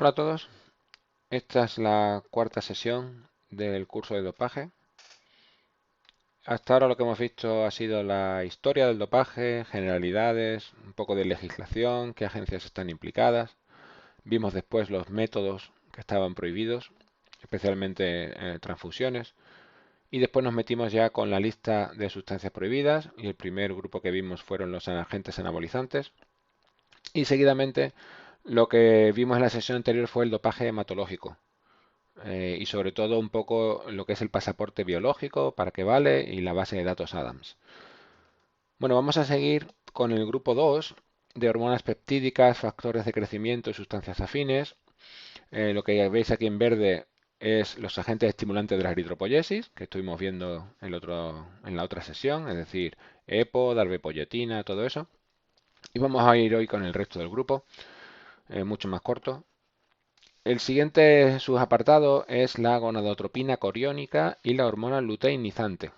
Hola a todos, esta es la cuarta sesión del curso de dopaje. Hasta ahora lo que hemos visto ha sido la historia del dopaje, generalidades, un poco de legislación, qué agencias están implicadas. Vimos después los métodos que estaban prohibidos, especialmente transfusiones. Y después nos metimos ya con la lista de sustancias prohibidas y el primer grupo que vimos fueron los agentes anabolizantes. Y seguidamente lo que vimos en la sesión anterior fue el dopaje hematológico. Y sobre todo un poco lo que es el pasaporte biológico, para qué vale y la base de datos Adams. Bueno, vamos a seguir con el grupo 2 de hormonas peptídicas, factores de crecimiento y sustancias afines. Lo que veis aquí en verde es los agentes estimulantes de la eritropoyesis, que estuvimos viendo en la otra sesión, es decir, EPO, darbepoyetina, todo eso. Y vamos a ir hoy con el resto del grupo, mucho más corto. El siguiente subapartado es la gonadotropina coriónica y la hormona luteinizante.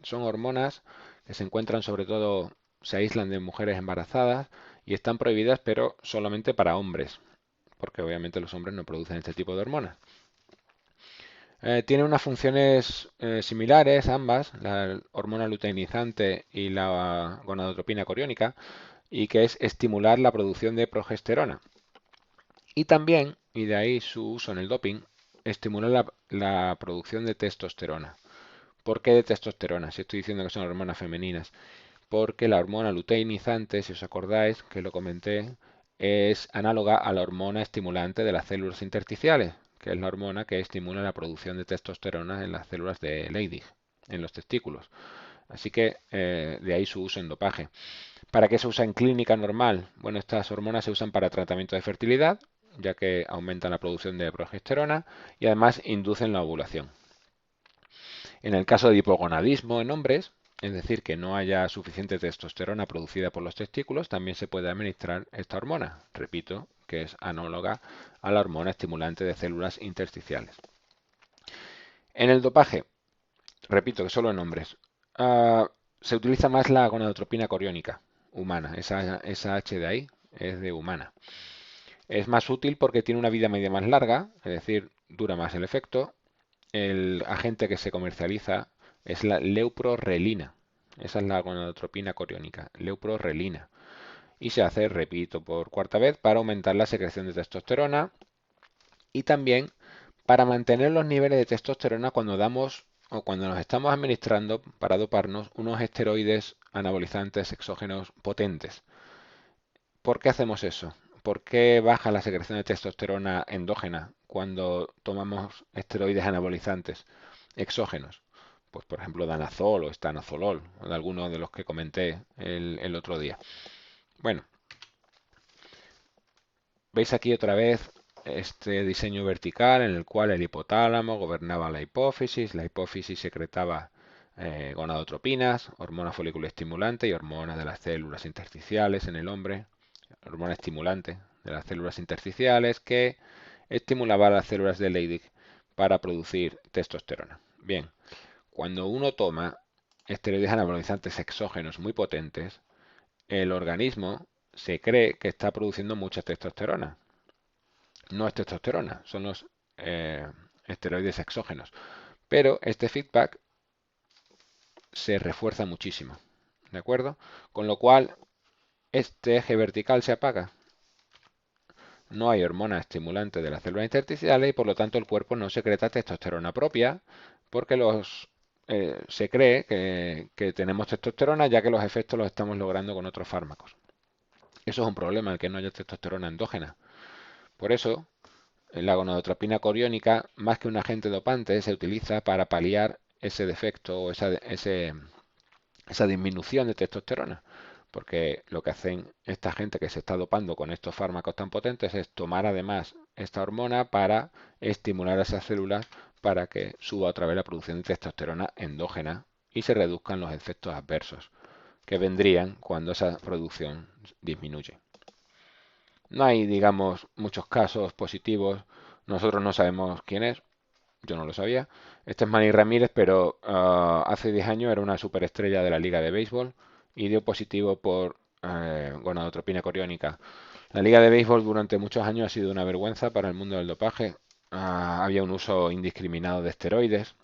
Son hormonas que se encuentran sobre todo, se aíslan de mujeres embarazadas y están prohibidas, pero solamente para hombres, porque obviamente los hombres no producen este tipo de hormonas. Tienen unas funciones similares ambas, la hormona luteinizante y la gonadotropina coriónica, y que es estimular la producción de progesterona. Y también, y de ahí su uso en el doping, estimula la producción de testosterona. ¿Por qué de testosterona? Si estoy diciendo que son hormonas femeninas. Porque la hormona luteinizante, si os acordáis, que lo comenté, es análoga a la hormona estimulante de las células intersticiales, que es la hormona que estimula la producción de testosterona en las células de Leydig, en los testículos. Así que de ahí su uso en dopaje. ¿Para qué se usa en clínica normal? Bueno, estas hormonas se usan para tratamiento de fertilidad, ya que aumentan la producción de progesterona y además inducen la ovulación. En el caso de hipogonadismo en hombres, es decir, que no haya suficiente testosterona producida por los testículos, también se puede administrar esta hormona. Repito, que es análoga a la hormona estimulante de células intersticiales. En el dopaje, repito que solo en hombres, se utiliza más la gonadotropina coriónica humana. Esa H de ahí es de humana. Es más útil porque tiene una vida media más larga, es decir, dura más el efecto. El agente que se comercializa es la leuprorelina. Esa es la gonadotropina coriónica, leuprorelina. Y se hace, repito, por cuarta vez para aumentar la secreción de testosterona y también para mantener los niveles de testosterona cuando damos o cuando nos estamos administrando para doparnos unos esteroides anabolizantes exógenos potentes. ¿Por qué hacemos eso? ¿Por qué baja la secreción de testosterona endógena cuando tomamos esteroides anabolizantes exógenos? Pues por ejemplo danazol o estanozolol, o de algunos de los que comenté el otro día. Bueno, veis aquí otra vez este diseño vertical en el cual el hipotálamo gobernaba la hipófisis secretaba gonadotropinas, hormona folículo estimulante y hormona de las células intersticiales en el hombre, hormona estimulante de las células intersticiales que estimulaba las células de Leydig para producir testosterona. Bien, cuando uno toma esteroides anabolizantes exógenos muy potentes, el organismo se cree que está produciendo mucha testosterona. No es testosterona, son los eh, esteroides exógenos. Pero este feedback se refuerza muchísimo, ¿de acuerdo? Con lo cual, este eje vertical se apaga. No hay hormona estimulante de las células intersticiales y por lo tanto el cuerpo no secreta testosterona propia porque se cree que tenemos testosterona ya que los efectos los estamos logrando con otros fármacos. Eso es un problema, el que no haya testosterona endógena. Por eso, la gonadotropina coriónica, más que un agente dopante, se utiliza para paliar ese defecto o esa disminución de testosterona. Porque lo que hacen esta gente que se está dopando con estos fármacos tan potentes es tomar además esta hormona para estimular a esas células para que suba otra vez la producción de testosterona endógena y se reduzcan los efectos adversos que vendrían cuando esa producción disminuye. No hay, digamos, muchos casos positivos. Nosotros no sabemos quién es. Yo no lo sabía. Este es Manny Ramírez, pero hace 10 años era una superestrella de la Liga de Béisbol y dio positivo por gonadotropina coriónica. La liga de béisbol durante muchos años ha sido una vergüenza para el mundo del dopaje. Había un uso indiscriminado de esteroides,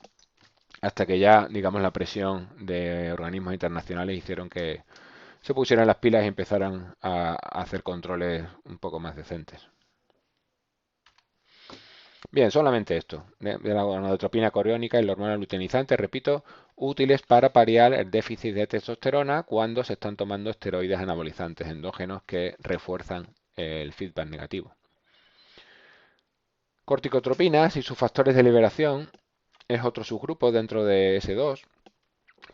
hasta que ya, digamos, la presión de organismos internacionales hicieron que se pusieran las pilas y empezaran a hacer controles un poco más decentes. Bien, solamente esto, de la gonadotropina coriónica y la hormona luteinizante, repito, útiles para paliar el déficit de testosterona cuando se están tomando esteroides anabolizantes endógenos que refuerzan el feedback negativo. Corticotropinas y sus factores de liberación es otro subgrupo dentro de S2,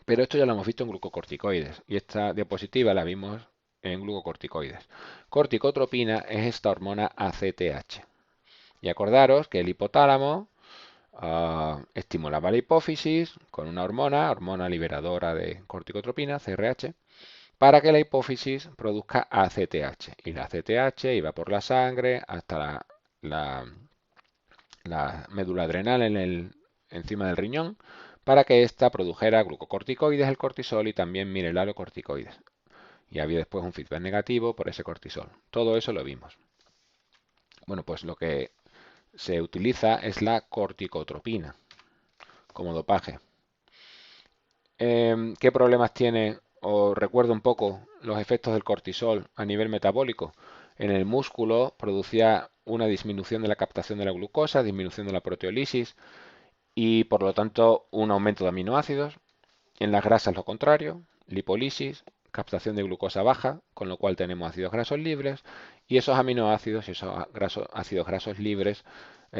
pero esto ya lo hemos visto en glucocorticoides y esta diapositiva la vimos en glucocorticoides. Corticotropina es esta hormona ACTH. Y acordaros que el hipotálamo estimulaba la hipófisis con una hormona liberadora de corticotropina, CRH, para que la hipófisis produzca ACTH. Y la ACTH iba por la sangre hasta la médula adrenal encima del riñón para que ésta produjera glucocorticoides, el cortisol y también mineralocorticoides. Y había después un feedback negativo por ese cortisol. Todo eso lo vimos. Bueno, pues lo que se utiliza es la corticotropina como dopaje. ¿Qué problemas tiene? Os recuerdo un poco los efectos del cortisol a nivel metabólico. En el músculo producía una disminución de la captación de la glucosa, disminución de la proteólisis y por lo tanto un aumento de aminoácidos. En las grasas lo contrario, lipólisis, captación de glucosa baja, con lo cual tenemos ácidos grasos libres y esos aminoácidos y esos ácidos grasos libres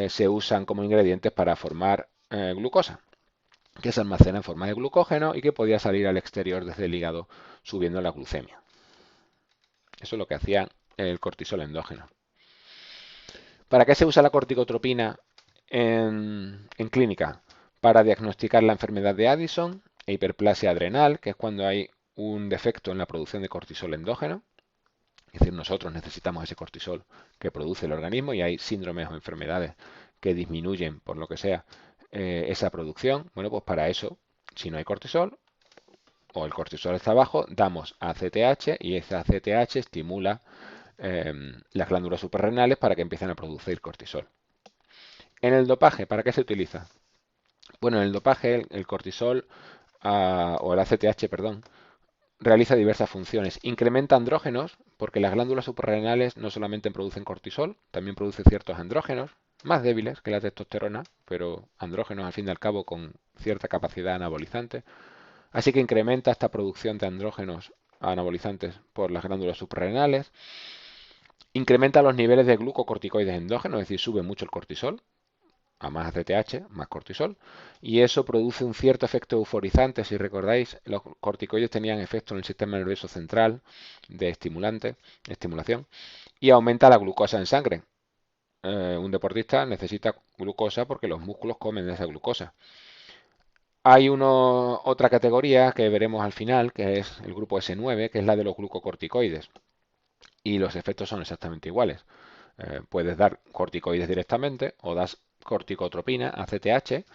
se usan como ingredientes para formar glucosa, que se almacena en forma de glucógeno y que podía salir al exterior desde el hígado subiendo la glucemia. Eso es lo que hacía el cortisol endógeno. ¿Para qué se usa la corticotropina en clínica? Para diagnosticar la enfermedad de Addison e hiperplasia adrenal, que es cuando hay un defecto en la producción de cortisol endógeno. Es decir, nosotros necesitamos ese cortisol que produce el organismo y hay síndromes o enfermedades que disminuyen, por lo que sea, esa producción. Bueno, pues para eso, si no hay cortisol o el cortisol está bajo, damos ACTH y ese ACTH estimula las glándulas suprarrenales para que empiecen a producir cortisol. En el dopaje, ¿para qué se utiliza? Bueno, en el dopaje el cortisol o el ACTH, perdón, realiza diversas funciones. Incrementa andrógenos, porque las glándulas suprarrenales no solamente producen cortisol, también producen ciertos andrógenos, más débiles que la testosterona, pero andrógenos al fin y al cabo con cierta capacidad anabolizante. Así que incrementa esta producción de andrógenos anabolizantes por las glándulas suprarrenales. Incrementa los niveles de glucocorticoides endógenos, es decir, sube mucho el cortisol, a más ACTH, más cortisol, y eso produce un cierto efecto euforizante. Si recordáis, los corticoides tenían efecto en el sistema nervioso central de estimulación, y aumenta la glucosa en sangre. Un deportista necesita glucosa porque los músculos comen de esa glucosa. Hay otra categoría que veremos al final, que es el grupo S9, que es la de los glucocorticoides, y los efectos son exactamente iguales. Puedes dar corticoides directamente o das corticotropina, ACTH,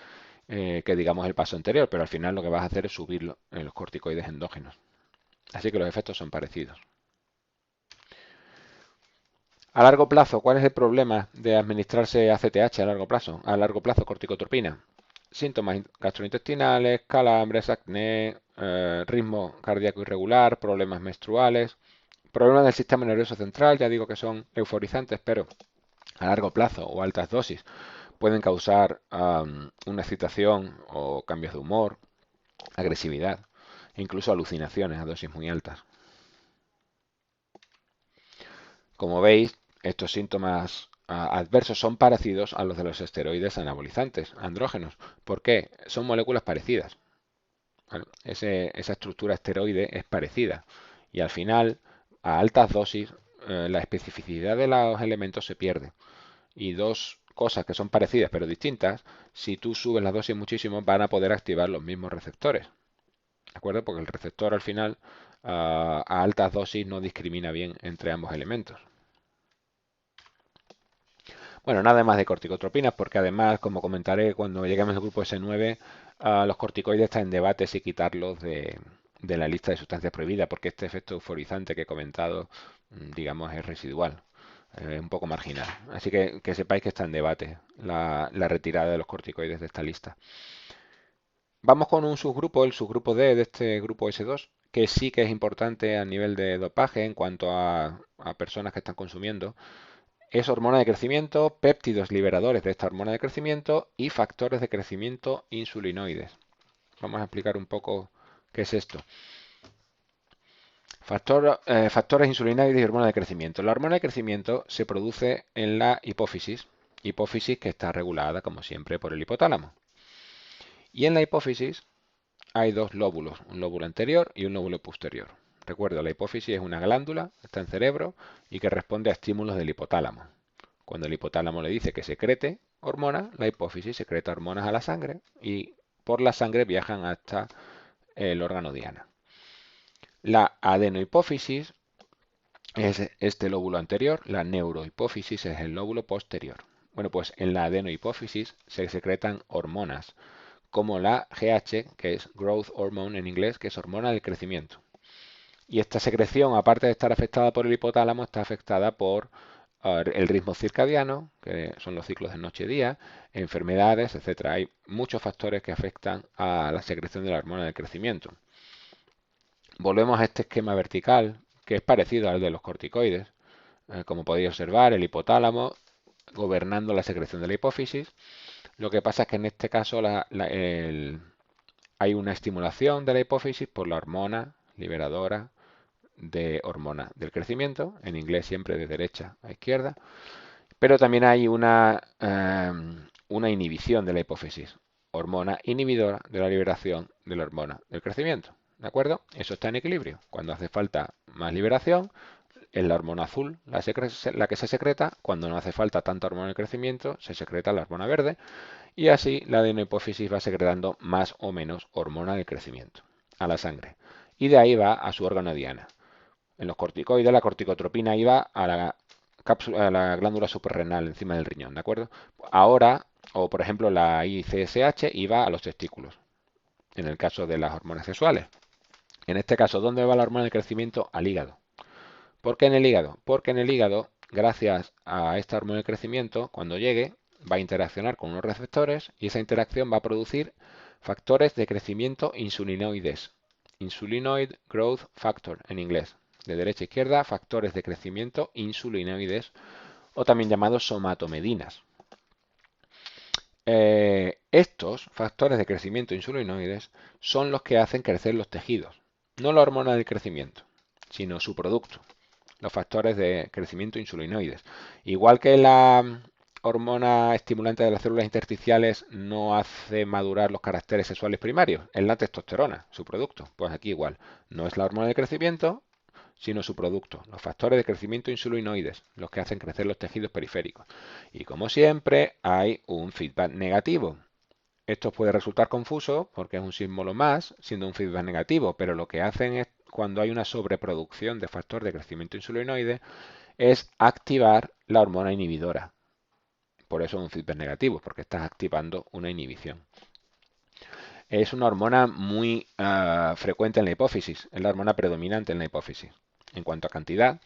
que digamos el paso anterior, pero al final lo que vas a hacer es subir los corticoides endógenos. Así que los efectos son parecidos. A largo plazo, ¿cuál es el problema de administrarse ACTH a largo plazo? A largo plazo, corticotropina. Síntomas gastrointestinales, calambres, acné, ritmo cardíaco irregular, problemas menstruales, problemas del sistema nervioso central, ya digo que son euforizantes, pero a largo plazo o altas dosis pueden causar una excitación o cambios de humor, agresividad, e incluso alucinaciones a dosis muy altas. Como veis, estos síntomas adversos son parecidos a los de los esteroides anabolizantes, andrógenos. ¿Por qué? Son moléculas parecidas. ¿Vale? Esa estructura esteroide es parecida y al final, a altas dosis, la especificidad de los elementos se pierde. Y dos cosas que son parecidas pero distintas, si tú subes la dosis muchísimo, van a poder activar los mismos receptores. ¿De acuerdo? Porque el receptor al final a altas dosis no discrimina bien entre ambos elementos. Bueno, nada más de corticotropinas, porque además, como comentaré cuando lleguemos al grupo S9, los corticoides están en debate si quitarlos de la lista de sustancias prohibidas, porque este efecto euforizante que he comentado, digamos, es residual. un poco marginal. Así que sepáis que está en debate la retirada de los corticoides de esta lista. Vamos con un subgrupo, el subgrupo D de este grupo S2, que sí que es importante a nivel de dopaje en cuanto a personas que están consumiendo. Es hormona de crecimiento, péptidos liberadores de esta hormona de crecimiento y factores de crecimiento insulinoides. Vamos a explicar un poco qué es esto. Factores insulinoides y hormona de crecimiento. La hormona de crecimiento se produce en la hipófisis que está regulada, como siempre, por el hipotálamo. Y en la hipófisis hay dos lóbulos, un lóbulo anterior y un lóbulo posterior. Recuerda, la hipófisis es una glándula, está en cerebro y que responde a estímulos del hipotálamo. Cuando el hipotálamo le dice que secrete hormonas, la hipófisis secreta hormonas a la sangre y por la sangre viajan hasta el órgano diana. La adenohipófisis es este lóbulo anterior, la neurohipófisis es el lóbulo posterior. Bueno, pues en la adenohipófisis se secretan hormonas, como la GH, que es Growth Hormone en inglés, que es hormona del crecimiento. Y esta secreción, aparte de estar afectada por el hipotálamo, está afectada por el ritmo circadiano, que son los ciclos de noche-día, enfermedades, etcétera. Hay muchos factores que afectan a la secreción de la hormona del crecimiento. Volvemos a este esquema vertical, que es parecido al de los corticoides. Como podéis observar, el hipotálamo gobernando la secreción de la hipófisis. Lo que pasa es que en este caso hay una estimulación de la hipófisis por la hormona liberadora de hormona del crecimiento, en inglés siempre de derecha a izquierda, pero también hay una inhibición de la hipófisis, hormona inhibidora de la liberación de la hormona del crecimiento. ¿De acuerdo? Eso está en equilibrio. Cuando hace falta más liberación, es la hormona azul la que se secreta. Cuando no hace falta tanta hormona de crecimiento, se secreta la hormona verde. Y así la adenohipófisis va secretando más o menos hormona de crecimiento a la sangre. Y de ahí va a su órgano diana. En los corticoides, la corticotropina iba a la glándula suprarrenal encima del riñón, ¿de acuerdo? Ahora, o por ejemplo, la ICSH iba a los testículos, en el caso de las hormonas sexuales. En este caso, ¿dónde va la hormona de crecimiento? Al hígado. ¿Por qué en el hígado? Porque en el hígado, gracias a esta hormona de crecimiento, cuando llegue, va a interaccionar con unos receptores y esa interacción va a producir factores de crecimiento insulinoides. Insulinoid Growth Factor en inglés. De derecha a izquierda, factores de crecimiento insulinoides o también llamados somatomedinas. Estos factores de crecimiento insulinoides son los que hacen crecer los tejidos, no la hormona del crecimiento, sino su producto, los factores de crecimiento insulinoides. Igual que la hormona estimulante de las células intersticiales no hace madurar los caracteres sexuales primarios, es la testosterona, su producto. Pues aquí igual, no es la hormona de crecimiento, sino su producto, los factores de crecimiento insulinoides, los que hacen crecer los tejidos periféricos. Y como siempre, hay un feedback negativo. Esto puede resultar confuso porque es un símbolo más, siendo un feedback negativo, pero lo que hacen es, cuando hay una sobreproducción de factor de crecimiento insulinoide, es activar la hormona inhibidora. Por eso es un feedback negativo, porque estás activando una inhibición. Es una hormona muy frecuente en la hipófisis, es la hormona predominante en la hipófisis en cuanto a cantidad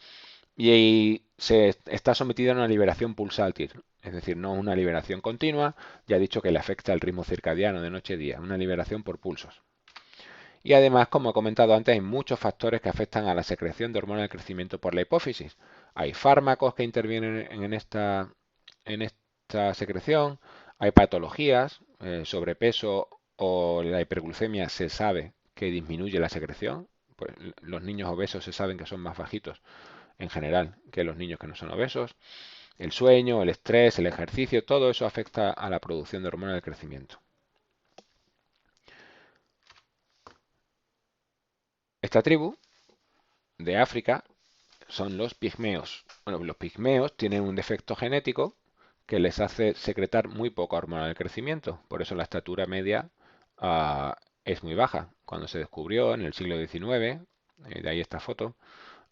y se está sometida a una liberación pulsátil, es decir, no una liberación continua, ya he dicho que le afecta el ritmo circadiano de noche-día, una liberación por pulsos. Y además, como he comentado antes, hay muchos factores que afectan a la secreción de hormona de crecimiento por la hipófisis. Hay fármacos que intervienen en esta secreción, hay patologías, sobrepeso o la hiperglucemia se sabe que disminuye la secreción. Pues los niños obesos se saben que son más bajitos en general que los niños que no son obesos. El sueño, el estrés, el ejercicio, todo eso afecta a la producción de hormona del crecimiento. Esta tribu de África son los pigmeos. Bueno, los pigmeos tienen un defecto genético que les hace secretar muy poca hormona del crecimiento. Por eso la estatura media es muy baja. Cuando se descubrió en el siglo XIX, de ahí esta foto,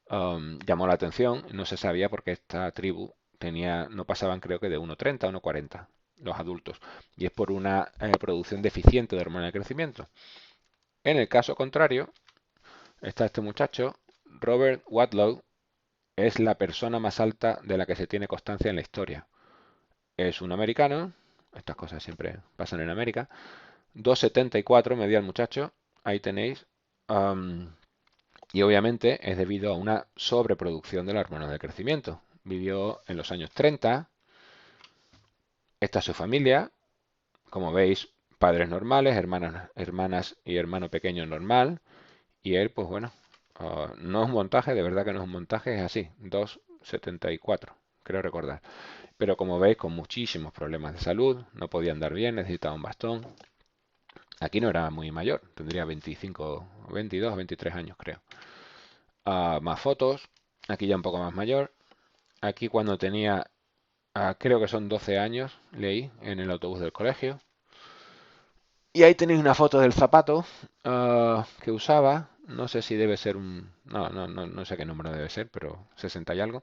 llamó la atención. No se sabía porque esta tribu no pasaban creo que de 1,30 a 1,40 los adultos. Y es por una producción deficiente de hormona de crecimiento. En el caso contrario, está este muchacho, Robert Wadlow, es la persona más alta de la que se tiene constancia en la historia. Es un americano, estas cosas siempre pasan en América. 2,74 medía el muchacho, ahí tenéis. Y obviamente es debido a una sobreproducción de la hormona del crecimiento. Vivió en los años 30, esta es su familia, como veis, padres normales, hermanas y hermano pequeño normal. Y él, pues bueno, no es un montaje, de verdad que no es un montaje, es así, 2,74, creo recordar. Pero como veis, con muchísimos problemas de salud, no podía andar bien, necesitaba un bastón. Aquí no era muy mayor, tendría 25, 22, 23 años creo. Más fotos, aquí ya un poco más mayor. Aquí cuando tenía, creo que son 12 años, leí en el autobús del colegio. Y ahí tenéis una foto del zapato que usaba. No sé si debe ser un... No sé qué número debe ser, pero 60 y algo.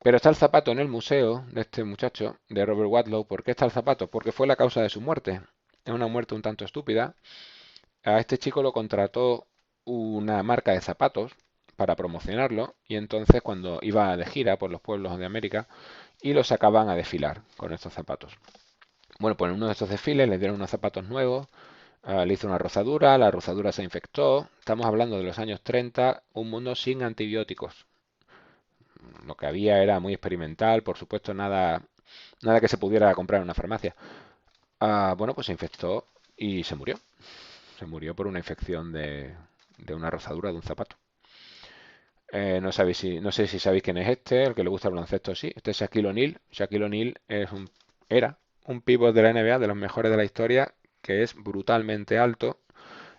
Pero está el zapato en el museo de este muchacho, de Robert Wadlow. ¿Por qué está el zapato? Porque fue la causa de su muerte. Es una muerte un tanto estúpida. A este chico lo contrató una marca de zapatos para promocionarlo y entonces cuando iba de gira por los pueblos de América y lo sacaban a desfilar con estos zapatos. Bueno, pues en uno de estos desfiles le dieron unos zapatos nuevos, le hizo una rozadura, la rozadura se infectó. Estamos hablando de los años 30, un mundo sin antibióticos. Lo que había era muy experimental, por supuesto nada que se pudiera comprar en una farmacia. Bueno, pues se infectó y se murió. Se murió por una infección de una rozadura de un zapato. No sé si sabéis quién es este, el que le gusta el baloncesto, sí. Este es Shaquille O'Neal. Shaquille O'Neal era un pívot de la NBA, de los mejores de la historia, que es brutalmente alto.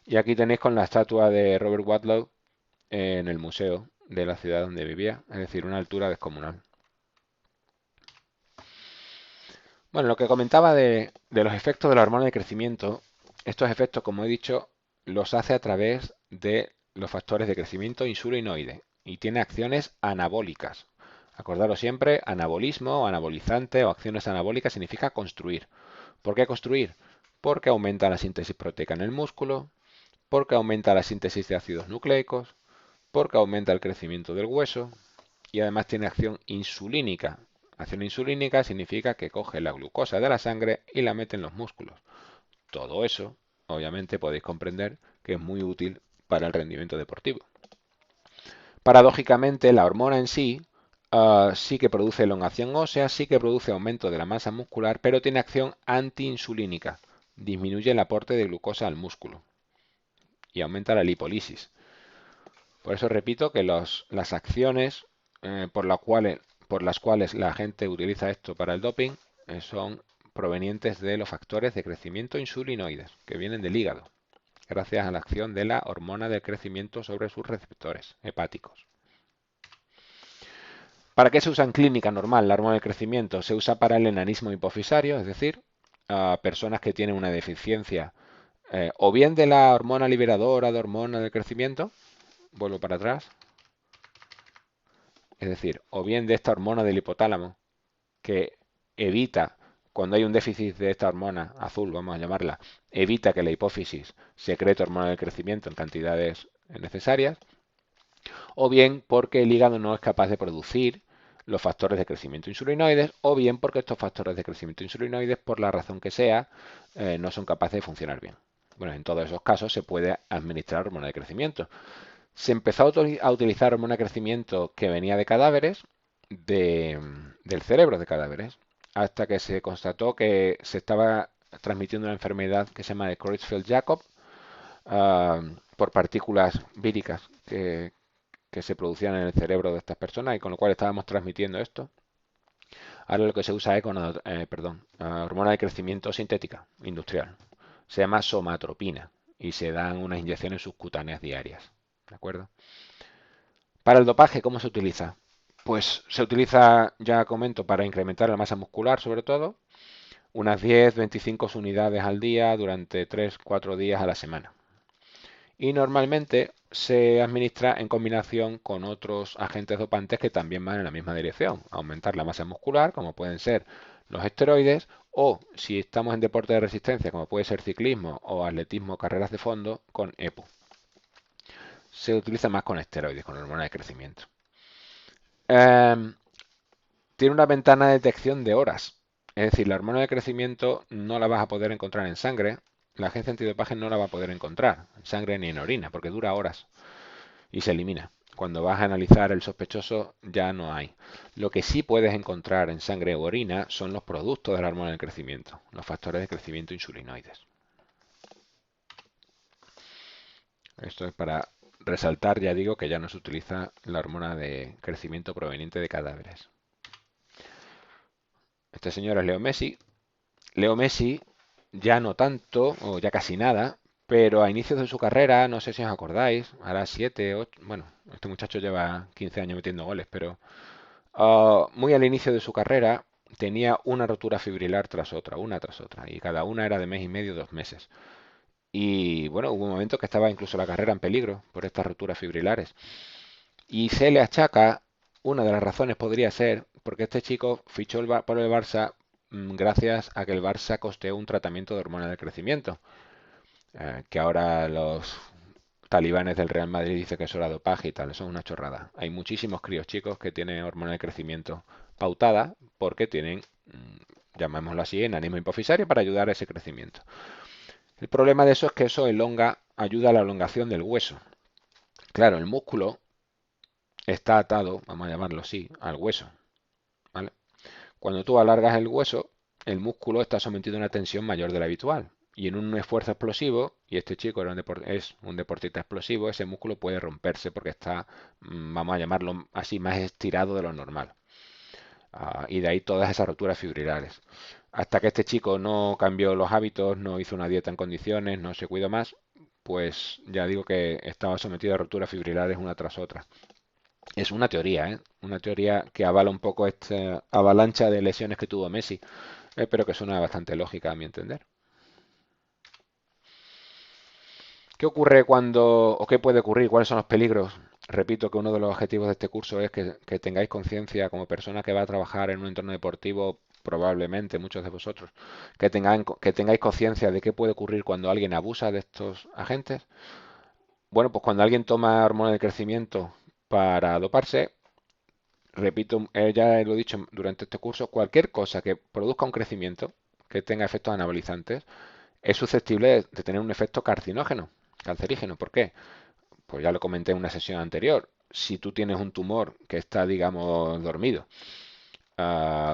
Y aquí tenéis con la estatua de Robert Wadlow en el museo de la ciudad donde vivía, es decir, una altura descomunal. Bueno, lo que comentaba de los efectos de la hormona de crecimiento, estos efectos, como he dicho, los hace a través de los factores de crecimiento insulinoide y tiene acciones anabólicas. Acordaros siempre, anabolismo, anabolizante o acciones anabólicas significa construir. ¿Por qué construir? Porque aumenta la síntesis proteica en el músculo, porque aumenta la síntesis de ácidos nucleicos, porque aumenta el crecimiento del hueso y además tiene acción insulínica. Acción insulínica significa que coge la glucosa de la sangre y la mete en los músculos. Todo eso, obviamente, podéis comprender que es muy útil para el rendimiento deportivo. Paradójicamente, la hormona en sí sí que produce elongación ósea, sí que produce aumento de la masa muscular, pero tiene acción antiinsulínica. Disminuye el aporte de glucosa al músculo y aumenta la lipólisis. Por eso repito que las acciones por las cuales la gente utiliza esto para el doping son provenientes de los factores de crecimiento insulinoides, que vienen del hígado, gracias a la acción de la hormona del crecimiento sobre sus receptores hepáticos. ¿Para qué se usa en clínica normal la hormona del crecimiento? Se usa para el enanismo hipofisario, es decir, a personas que tienen una deficiencia o bien de la hormona liberadora de hormona del crecimiento, vuelvo para atrás, es decir, o bien de esta hormona del hipotálamo que evita, cuando hay un déficit de esta hormona azul, vamos a llamarla, evita que la hipófisis secrete hormona del crecimiento en cantidades necesarias, o bien porque el hígado no es capaz de producir los factores de crecimiento insulinoides, o bien porque estos factores de crecimiento insulinoides, por la razón que sea, no son capaces de funcionar bien. Bueno, en todos esos casos se puede administrar hormona de crecimiento. Se empezó a utilizar hormona de crecimiento que venía de cadáveres, del cerebro de cadáveres, hasta que se constató que se estaba transmitiendo una enfermedad que se llama de Creutzfeldt-Jakob por partículas víricas que se producían en el cerebro de estas personas y con lo cual estábamos transmitiendo esto. Ahora lo que se usa es hormona de crecimiento sintética industrial. Se llama somatropina y se dan unas inyecciones subcutáneas diarias. ¿De acuerdo? Para el dopaje, ¿cómo se utiliza? Pues se utiliza, ya comento, para incrementar la masa muscular sobre todo, unas 10-25 unidades al día durante 3-4 días a la semana. Y normalmente se administra en combinación con otros agentes dopantes que también van en la misma dirección, aumentar la masa muscular, como pueden ser los esteroides, o si estamos en deporte de resistencia, como puede ser ciclismo o atletismo, carreras de fondo, con EPO. Se utiliza más con esteroides, con hormona de crecimiento. Em, Tiene una ventana de detección de horas. Es decir, la hormona de crecimiento no la vas a poder encontrar en sangre. La agencia antidopaje no la va a poder encontrar en sangre ni en orina, porque dura horas y se elimina. Cuando vas a analizar el sospechoso ya no hay. Lo que sí puedes encontrar en sangre u orina son los productos de la hormona del crecimiento, los factores de crecimiento insulinoides. Esto es para resaltar, ya digo, que ya no se utiliza la hormona de crecimiento proveniente de cadáveres. Este señor es Leo Messi. Leo Messi ya no tanto, o ya casi nada, pero a inicios de su carrera, no sé si os acordáis, hará 7, 8, bueno, este muchacho lleva 15 años metiendo goles, pero muy al inicio de su carrera tenía una rotura fibrilar tras otra, una tras otra, y cada una era de mes y medio, 2 meses. Y bueno, hubo un momento que estaba incluso la carrera en peligro por estas roturas fibrilares. Y se le achaca, una de las razones podría ser, porque este chico fichó por el Barça gracias a que el Barça costeó un tratamiento de hormona del crecimiento, que ahora los talibanes del Real Madrid dicen que eso era dopaje y tal, eso es una chorrada. Hay muchísimos críos chicos que tienen hormona de crecimiento pautada porque tienen, llamémoslo así, enanismo hipofisario para ayudar a ese crecimiento. El problema de eso es que eso ayuda a la elongación del hueso. Claro, el músculo está atado, vamos a llamarlo así, al hueso, ¿vale? Cuando tú alargas el hueso, el músculo está sometido a una tensión mayor de la habitual. Y en un esfuerzo explosivo, y este chico es un deportista explosivo, ese músculo puede romperse porque está, vamos a llamarlo así, más estirado de lo normal. Y de ahí todas esas roturas fibrilares. Hasta que este chico no cambió los hábitos, no hizo una dieta en condiciones, no se cuidó más, pues ya digo que estaba sometido a roturas fibrilares una tras otra. Es una teoría, ¿eh? Una teoría que avala un poco esta avalancha de lesiones que tuvo Messi, pero que suena bastante lógica a mi entender. ¿Qué ocurre o qué puede ocurrir? ¿Cuáles son los peligros? Repito que uno de los objetivos de este curso es que tengáis conciencia como persona que va a trabajar en un entorno deportivo, probablemente muchos de vosotros, que tengáis conciencia de qué puede ocurrir cuando alguien abusa de estos agentes. Bueno, pues cuando alguien toma hormona de crecimiento para doparse, repito, ya lo he dicho durante este curso, cualquier cosa que produzca un crecimiento, que tenga efectos anabolizantes, es susceptible de tener un efecto carcinógeno, cancerígeno. ¿Por qué? Pues ya lo comenté en una sesión anterior. Si tú tienes un tumor que está, digamos, dormido,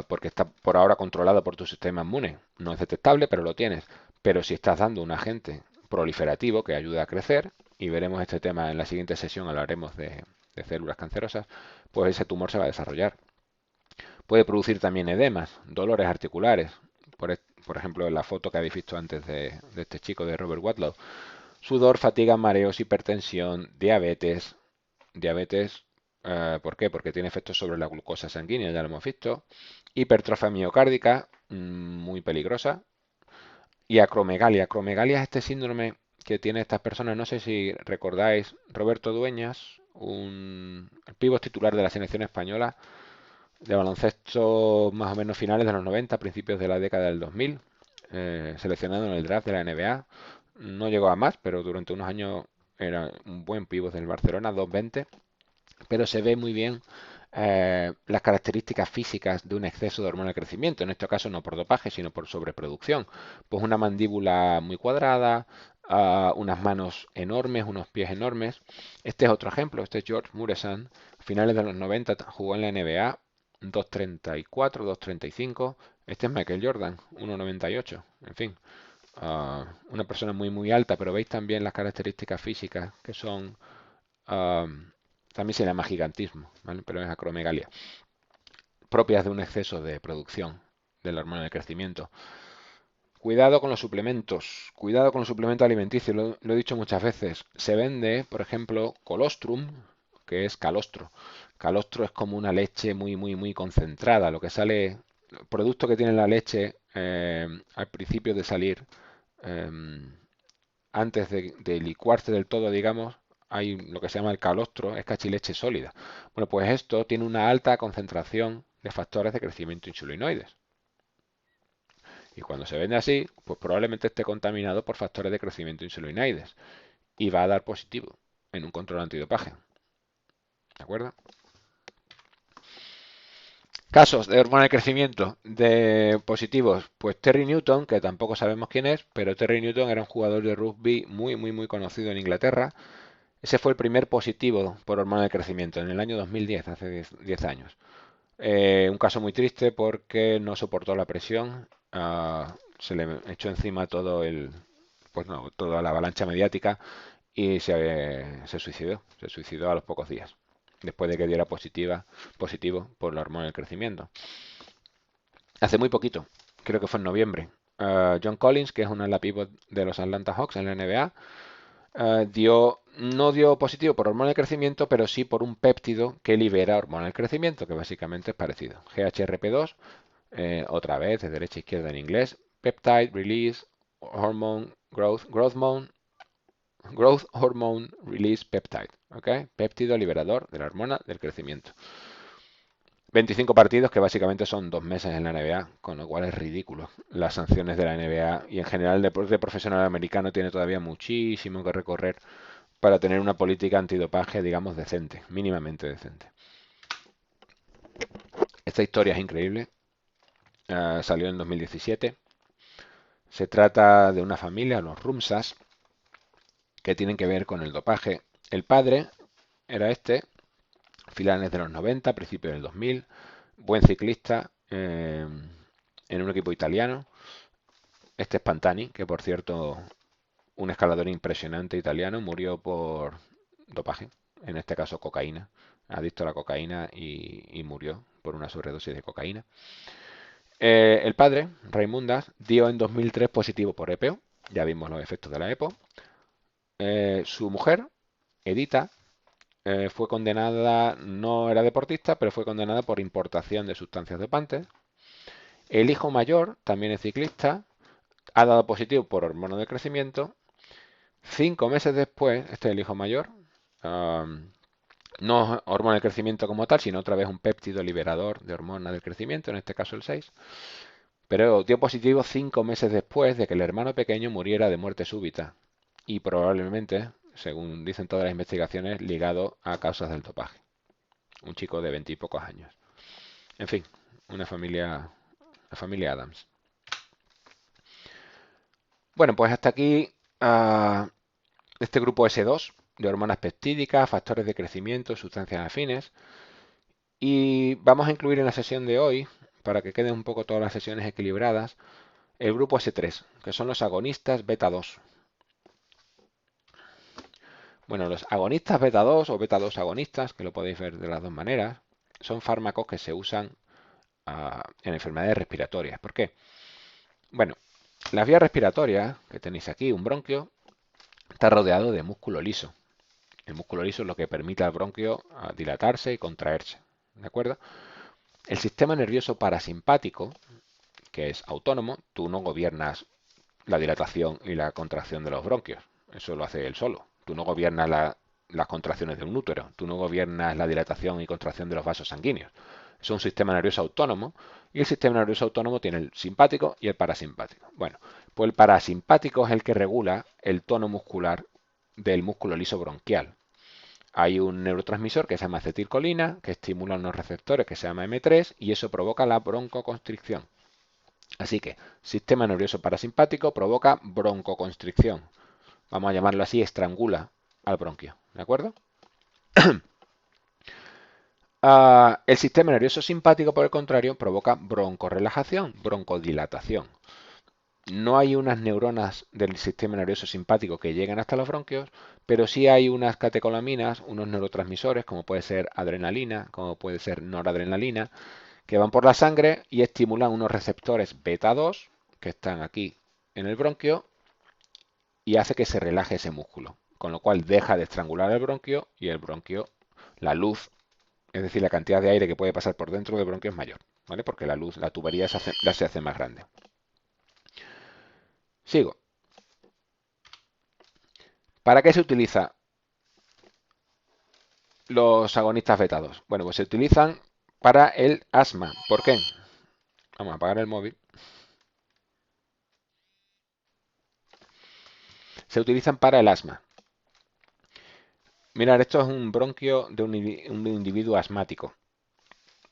porque está por ahora controlado por tu sistema inmune, no es detectable, pero lo tienes. Pero si estás dando un agente proliferativo que ayuda a crecer, y veremos este tema en la siguiente sesión, hablaremos de células cancerosas, pues ese tumor se va a desarrollar. Puede producir también edemas, dolores articulares. Por ejemplo, en la foto que habéis visto antes de este chico de Robert Wadlow. Sudor, fatiga, mareos, hipertensión, diabetes. Diabetes, ¿por qué? Porque tiene efectos sobre la glucosa sanguínea, ya lo hemos visto. Hipertrofia miocárdica, muy peligrosa. Y acromegalia. Acromegalia es este síndrome que tiene estas personas. No sé si recordáis Roberto Dueñas, el pívot titular de la selección española de baloncesto más o menos finales de los 90, principios de la década del 2000, seleccionado en el draft de la NBA. No llegó a más, pero durante unos años era un buen pívot del Barcelona, 2.20, pero se ve muy bien las características físicas de un exceso de hormona de crecimiento, en este caso no por dopaje, sino por sobreproducción. Pues una mandíbula muy cuadrada, unas manos enormes, unos pies enormes. Este es otro ejemplo, este es George Muresan, a finales de los 90 jugó en la NBA, 2.34, 2.35. Este es Michael Jordan, 1.98. En fin, una persona muy muy alta, pero veis también las características físicas que son uh, también se llama gigantismo, ¿vale? Pero es acromegalia, propias de un exceso de producción de la hormona de crecimiento. Cuidado con los suplementos, cuidado con los suplementos alimenticios, lo he dicho muchas veces. Se vende, por ejemplo, colostrum, que es calostro. Calostro es como una leche muy, muy, muy concentrada. Lo que sale, el producto que tiene la leche al principio de salir, eh, antes de licuarse del todo, digamos, hay lo que se llama el calostro, es cachileche sólida. Bueno, pues esto tiene una alta concentración de factores de crecimiento insulinoides. Y cuando se vende así, pues probablemente esté contaminado por factores de crecimiento insulinoides y va a dar positivo en un control antidopaje. ¿De acuerdo? Casos de hormona de crecimiento de positivos, pues Terry Newton, que tampoco sabemos quién es, pero Terry Newton era un jugador de rugby muy conocido en Inglaterra. Ese fue el primer positivo por hormona de crecimiento en el año 2010, hace 10 años. Un caso muy triste porque no soportó la presión, se le echó encima pues no, toda la avalancha mediática y se suicidó. Se suicidó a los pocos días, después de que diera positivo por la hormona del crecimiento. Hace muy poquito, creo que fue en noviembre, John Collins, que es una de las pivot de los Atlanta Hawks en la NBA, no dio positivo por hormona de crecimiento, pero sí por un péptido que libera hormona del crecimiento, que básicamente es parecido. GHRP2, otra vez de derecha a izquierda en inglés, Peptide Release Hormone Growth Hormone Release Peptide, ¿ok? Péptido liberador de la hormona del crecimiento. 25 partidos que básicamente son 2 meses en la NBA, con lo cual es ridículo. Las sanciones de la NBA y en general el deporte profesional americano tiene todavía muchísimo que recorrer para tener una política antidopaje, digamos, decente, mínimamente decente. Esta historia es increíble. Salió en 2017. Se trata de una familia, los Rumsas, que tienen que ver con el dopaje. El padre era finales de los 90, principios del 2000, buen ciclista en un equipo italiano. Este es Pantani, que por cierto, un escalador impresionante italiano, murió por dopaje, en este caso cocaína, adicto a la cocaína y murió por una sobredosis de cocaína. El padre, Raimundas, dio en 2003 positivo por EPO, ya vimos los efectos de la EPO. Su mujer, Edita, fue condenada, no era deportista, pero fue condenada por importación de sustancias dopantes. El hijo mayor, también es ciclista, ha dado positivo por hormona de crecimiento. 5 meses después, este es el hijo mayor, no hormona de crecimiento como tal, sino otra vez un péptido liberador de hormona del crecimiento, en este caso el 6, pero dio positivo 5 meses después de que el hermano pequeño muriera de muerte súbita y probablemente, según dicen todas las investigaciones, ligado a causas del dopaje. Un chico de 20 y pocos años. En fin, la familia Adams. Bueno, pues hasta aquí este grupo S2 de hormonas peptídicas, factores de crecimiento, sustancias afines. Y vamos a incluir en la sesión de hoy, para que queden un poco todas las sesiones equilibradas, el grupo S3, que son los agonistas beta 2. Bueno, los agonistas beta 2 o beta 2 agonistas, que lo podéis ver de las dos maneras, son fármacos que se usan en enfermedades respiratorias. ¿Por qué? Bueno, las vías respiratorias que tenéis aquí, un bronquio, está rodeado de músculo liso. El músculo liso es lo que permite al bronquio dilatarse y contraerse. ¿De acuerdo? El sistema nervioso parasimpático, que es autónomo, tú no gobiernas la dilatación y la contracción de los bronquios. Eso lo hace él solo. Tú no gobiernas las contracciones de un útero. Tú no gobiernas la dilatación y contracción de los vasos sanguíneos. Es un sistema nervioso autónomo y el sistema nervioso autónomo tiene el simpático y el parasimpático. Bueno, pues el parasimpático es el que regula el tono muscular del músculo liso bronquial. Hay un neurotransmisor que se llama acetilcolina que estimula unos receptores que se llama M3 y eso provoca la broncoconstricción. Así que sistema nervioso parasimpático provoca broncoconstricción. Vamos a llamarlo así, estrangula al bronquio. ¿De acuerdo? El sistema nervioso simpático, por el contrario, provoca broncorelajación, broncodilatación. No hay unas neuronas del sistema nervioso simpático que lleguen hasta los bronquios, pero sí hay unas catecolaminas, unos neurotransmisores, como puede ser adrenalina, como puede ser noradrenalina, que van por la sangre y estimulan unos receptores beta 2 que están aquí en el bronquio y hace que se relaje ese músculo, con lo cual deja de estrangular el bronquio y el bronquio, la luz, es decir, la cantidad de aire que puede pasar por dentro del bronquio es mayor, ¿vale? Porque la luz, la tubería se hace más grande. Sigo. ¿Para qué se utiliza los agonistas beta 2? Bueno, pues se utilizan para el asma. ¿Por qué? Vamos a apagar el móvil. Se utilizan para el asma. Mirad, esto es un bronquio de un individuo asmático.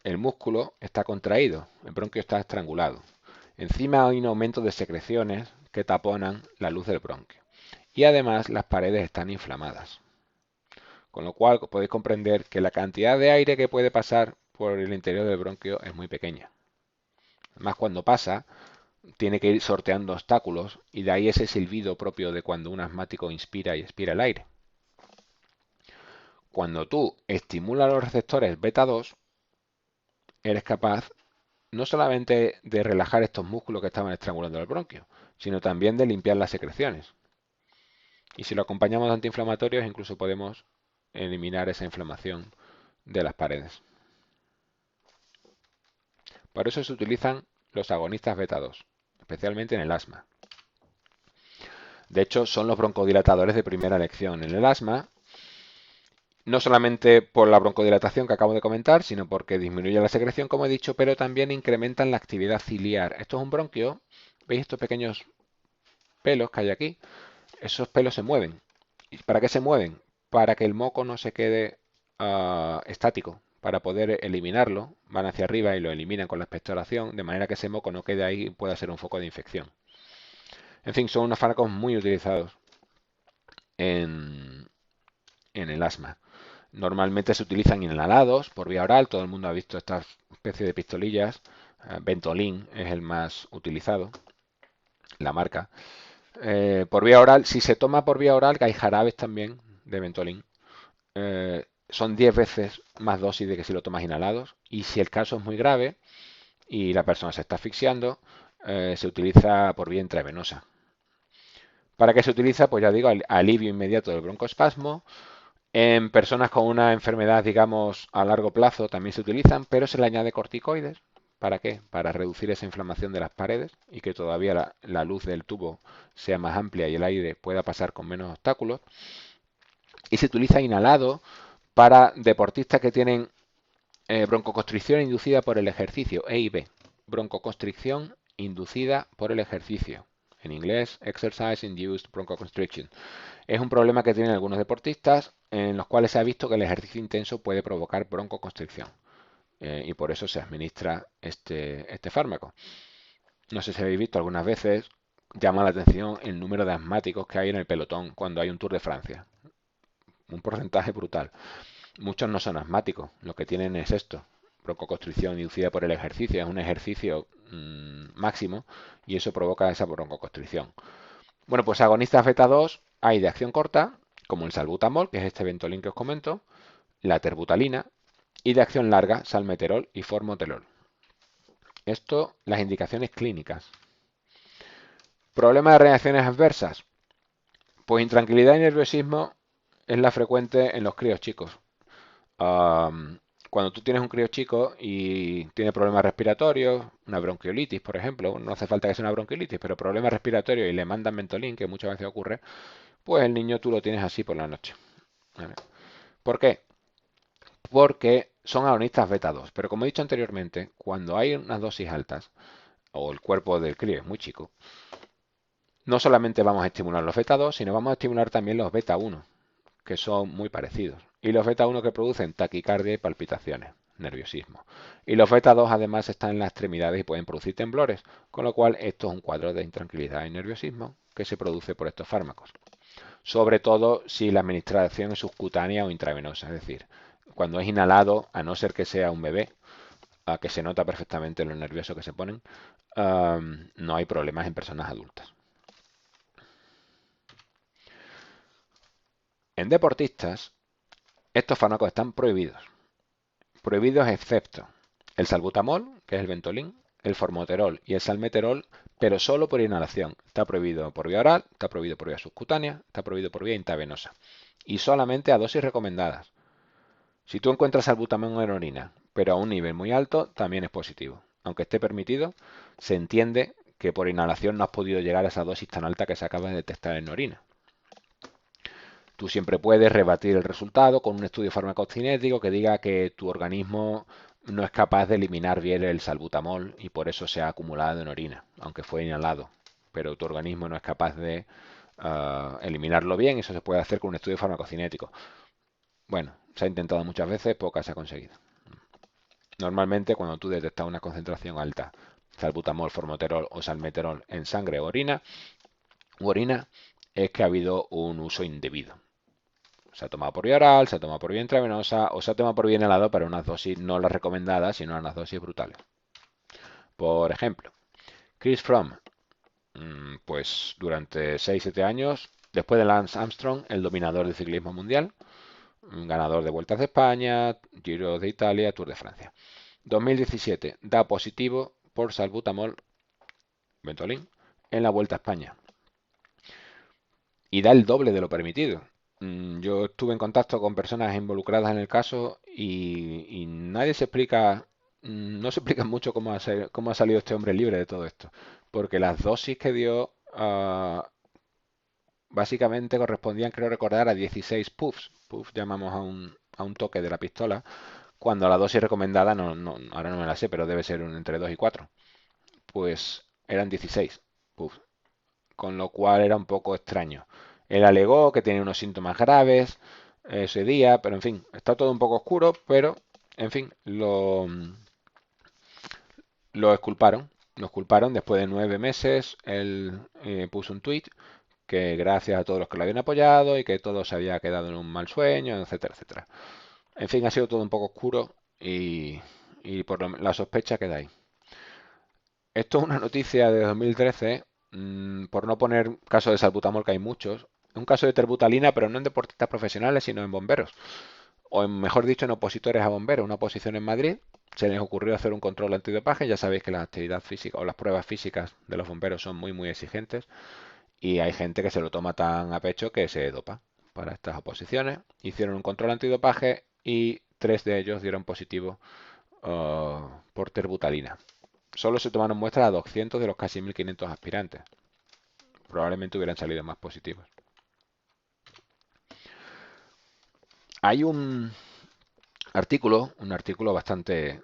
el músculo está contraído, el bronquio está estrangulado. Encima hay un aumento de secreciones que taponan la luz del bronquio. Y además las paredes están inflamadas. Con lo cual podéis comprender que la cantidad de aire que puede pasar por el interior del bronquio es muy pequeña. Además, cuando pasa, tiene que ir sorteando obstáculos y de ahí ese silbido propio de cuando un asmático inspira y expira el aire. Cuando tú estimulas los receptores beta 2, eres capaz no solamente de relajar estos músculos que estaban estrangulando el bronquio, sino también de limpiar las secreciones. Y si lo acompañamos de antiinflamatorios, incluso podemos eliminar esa inflamación de las paredes. Por eso se utilizan los agonistas beta 2, especialmente en el asma. De hecho, son los broncodilatadores de primera elección en el asma, no solamente por la broncodilatación que acabo de comentar, sino porque disminuye la secreción, como he dicho, pero también incrementan la actividad ciliar. Esto es un bronquio, ¿veis estos pequeños pelos que hay aquí? Esos pelos se mueven. ¿Y para qué se mueven? Para que el moco no se quede estático. Para poder eliminarlo, van hacia arriba y lo eliminan con la expectoración, de manera que ese moco no quede ahí y pueda ser un foco de infección. En fin, son unos fármacos muy utilizados en, en el asma. Normalmente se utilizan inhalados por vía oral. Todo el mundo ha visto esta especie de pistolillas. Ventolin es el más utilizado, la marca. Por vía oral, si se toma por vía oral, que hay jarabes también de Ventolin, son 10 veces más dosis de que si lo tomas inhalados. Y si el caso es muy grave y la persona se está asfixiando, se utiliza por vía intravenosa. ¿Para qué se utiliza? Pues ya digo, alivio inmediato del broncoespasmo. En personas con una enfermedad, digamos, a largo plazo también se utilizan, pero se le añade corticoides. ¿Para qué? Para reducir esa inflamación de las paredes y que todavía la luz del tubo sea más amplia y el aire pueda pasar con menos obstáculos. Y se utiliza inhalado para deportistas que tienen broncoconstricción inducida por el ejercicio, EIB. Broncoconstricción inducida por el ejercicio. En inglés, Exercise Induced Bronchoconstriction. Es un problema que tienen algunos deportistas en los cuales se ha visto que el ejercicio intenso puede provocar broncoconstricción. Y por eso se administra este fármaco. No sé si habéis visto algunas veces, llama la atención el número de asmáticos que hay en el pelotón cuando hay un Tour de Francia. Un porcentaje brutal. Muchos no son asmáticos, lo que tienen es esto, broncoconstricción inducida por el ejercicio. Es un ejercicio máximo y eso provoca esa broncoconstricción. Bueno, pues agonistas beta 2 hay de acción corta, como el salbutamol, que es este Ventolin que os comento, la terbutalina, y de acción larga, salmeterol y formoterol. Esto, las indicaciones clínicas. ¿Problema de reacciones adversas? Pues intranquilidad y nerviosismo es la frecuente en los críos chicos. Cuando tú tienes un crío chico y tiene problemas respiratorios, una bronquiolitis, por ejemplo, no hace falta que sea una bronquiolitis, pero problemas respiratorios y le mandan Ventolin, que muchas veces ocurre, pues el niño tú lo tienes así por la noche. ¿Vale? ¿Por qué? Porque son agonistas beta 2, pero como he dicho anteriormente, cuando hay unas dosis altas, o el cuerpo del crío es muy chico, no solamente vamos a estimular los beta 2, sino vamos a estimular también los beta 1, que son muy parecidos. Y los beta 1 que producen taquicardia y palpitaciones, nerviosismo. Y los beta 2 además están en las extremidades y pueden producir temblores, con lo cual esto es un cuadro de intranquilidad y nerviosismo que se produce por estos fármacos. Sobre todo si la administración es subcutánea o intravenosa, es decir, cuando es inhalado, a no ser que sea un bebé, que se nota perfectamente lo nervioso que se ponen, no hay problemas en personas adultas. En deportistas, estos fármacos están prohibidos. Prohibidos excepto el salbutamol, que es el Ventolin, el formoterol y el salmeterol, pero solo por inhalación. Está prohibido por vía oral, está prohibido por vía subcutánea, está prohibido por vía intravenosa. Y solamente a dosis recomendadas. Si tú encuentras salbutamol en orina, pero a un nivel muy alto, también es positivo. Aunque esté permitido, se entiende que por inhalación no has podido llegar a esa dosis tan alta que se acaba de detectar en orina. Tú siempre puedes rebatir el resultado con un estudio farmacocinético que diga que tu organismo no es capaz de eliminar bien el salbutamol y por eso se ha acumulado en orina, aunque fue inhalado. Pero tu organismo no es capaz de eliminarlo bien, eso se puede hacer con un estudio farmacocinético. Bueno, se ha intentado muchas veces, pocas se ha conseguido. Normalmente cuando tú detectas una concentración alta, salbutamol, formoterol o salmeterol en sangre o orina, es que ha habido un uso indebido. Se ha tomado por vía oral, se ha tomado por vía intravenosa o se ha tomado por vía inhalado para unas dosis no las recomendadas, sino unas dosis brutales. Por ejemplo, Chris Froome, pues durante 6-7 años, después de Lance Armstrong, el dominador del ciclismo mundial, ganador de Vueltas de España, Giro de Italia, Tour de Francia. 2017, da positivo por salbutamol, Ventolin, en la Vuelta a España. Y da el doble de lo permitido. Yo estuve en contacto con personas involucradas en el caso y nadie se explica, no se explica mucho cómo ha salido este hombre libre de todo esto. Porque las dosis que dio básicamente correspondían, creo recordar, a 16 puffs. Puff llamamos a un toque de la pistola, cuando la dosis recomendada, ahora no me la sé, pero debe ser entre 2 y 4. Pues eran 16 puffs, con lo cual era un poco extraño. Él alegó que tenía unos síntomas graves ese día, pero en fin, está todo un poco oscuro, pero en fin, lo exculparon. Lo exculparon después de 9 meses. Él puso un tuit que gracias a todos los que lo habían apoyado y que todo se había quedado en un mal sueño, etcétera, etcétera. En fin, ha sido todo un poco oscuro y por la sospecha queda ahí. Esto es una noticia de 2013, por no poner caso de salbutamol, que hay muchos. Un caso de terbutalina, pero no en deportistas profesionales, sino en bomberos. O mejor dicho, en opositores a bomberos. Una oposición en Madrid. Se les ocurrió hacer un control antidopaje. Ya sabéis que la actividad física o las pruebas físicas de los bomberos son muy, muy exigentes. Y hay gente que se lo toma tan a pecho que se dopa para estas oposiciones. Hicieron un control antidopaje y 3 de ellos dieron positivo por terbutalina. Solo se tomaron muestras a 200 de los casi 1.500 aspirantes. Probablemente hubieran salido más positivos. Hay un artículo bastante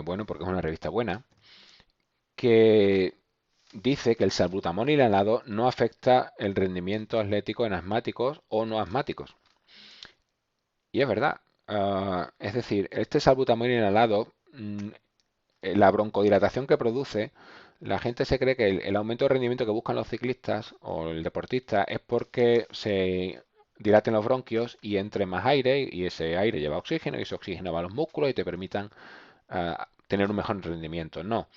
bueno, porque es una revista buena, que dice que el salbutamol inhalado no afecta el rendimiento atlético en asmáticos o no asmáticos. Y es verdad. Es decir, este salbutamol inhalado, la broncodilatación que produce, la gente se cree que el aumento de rendimiento que buscan los ciclistas o el deportista es porque se dilaten los bronquios y entre más aire y ese aire lleva oxígeno y ese oxígeno va a los músculos y te permitan tener un mejor rendimiento. No.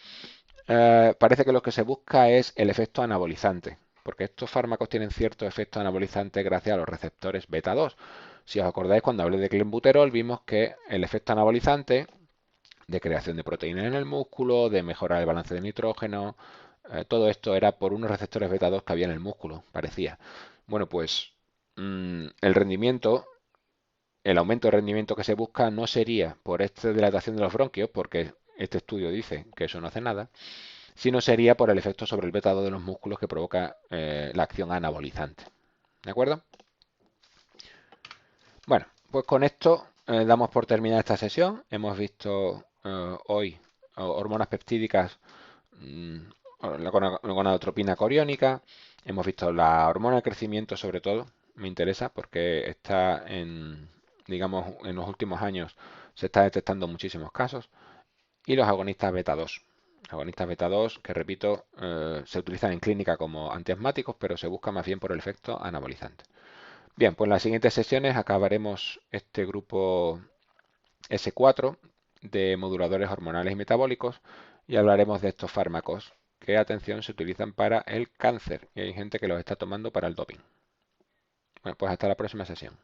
Parece que lo que se busca es el efecto anabolizante, porque estos fármacos tienen cierto efecto anabolizante gracias a los receptores beta 2. Si os acordáis, cuando hablé de clenbuterol, vimos que el efecto anabolizante de creación de proteínas en el músculo, de mejorar el balance de nitrógeno, todo esto era por unos receptores beta 2 que había en el músculo, parecía. Bueno, pues el rendimiento, el aumento de rendimiento que se busca no sería por esta dilatación de los bronquios, porque este estudio dice que eso no hace nada, sino sería por el efecto sobre el beta 2 de los músculos que provoca la acción anabolizante. ¿De acuerdo? Bueno, pues con esto damos por terminada esta sesión. Hemos visto hoy hormonas peptídicas, mm, la gonadotropina coriónica, hemos visto la hormona de crecimiento sobre todo, me interesa porque está digamos, en los últimos años se está detectando muchísimos casos, y los agonistas beta 2. Agonistas beta 2 que repito, se utilizan en clínica como antiasmáticos, pero se busca más bien por el efecto anabolizante. Bien, pues en las siguientes sesiones acabaremos este grupo S4 de moduladores hormonales y metabólicos y hablaremos de estos fármacos que, atención, se utilizan para el cáncer y hay gente que los está tomando para el doping. Bueno, pues hasta la próxima sesión.